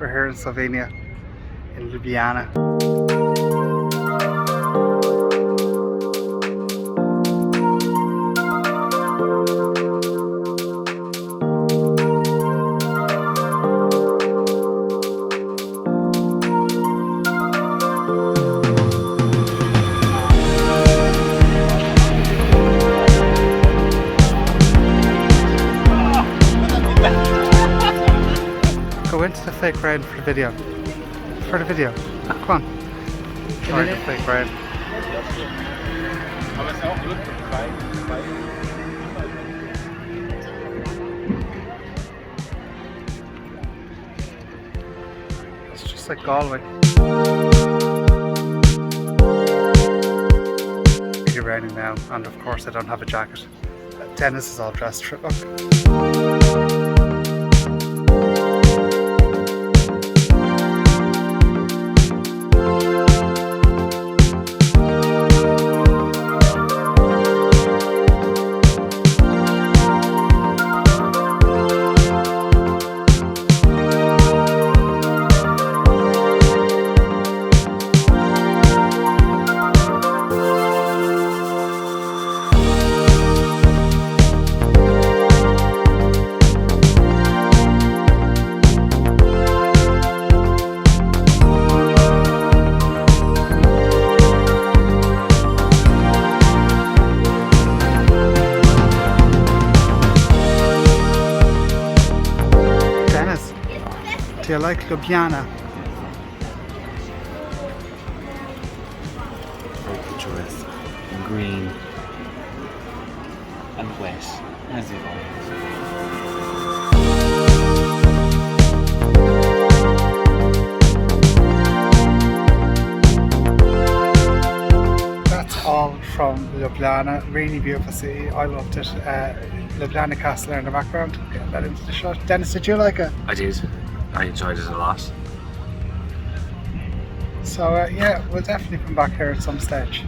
We're here in Slovenia, in Ljubljana. Go into the fake rain for the video. For the video. Come on. Try the fake rain. It's just like Galway. It's raining now, and of course I don't have a jacket. Dennis is all dressed for it. Look. Do you like Ljubljana? Very picturesque, and green, and wet, as it always. That's all from Ljubljana. Really beautiful city. I loved it. Ljubljana Castle in the background. Get that into the shot. Dennis, did you like it? I did. I enjoyed it a lot. So yeah, we'll definitely come back here at some stage.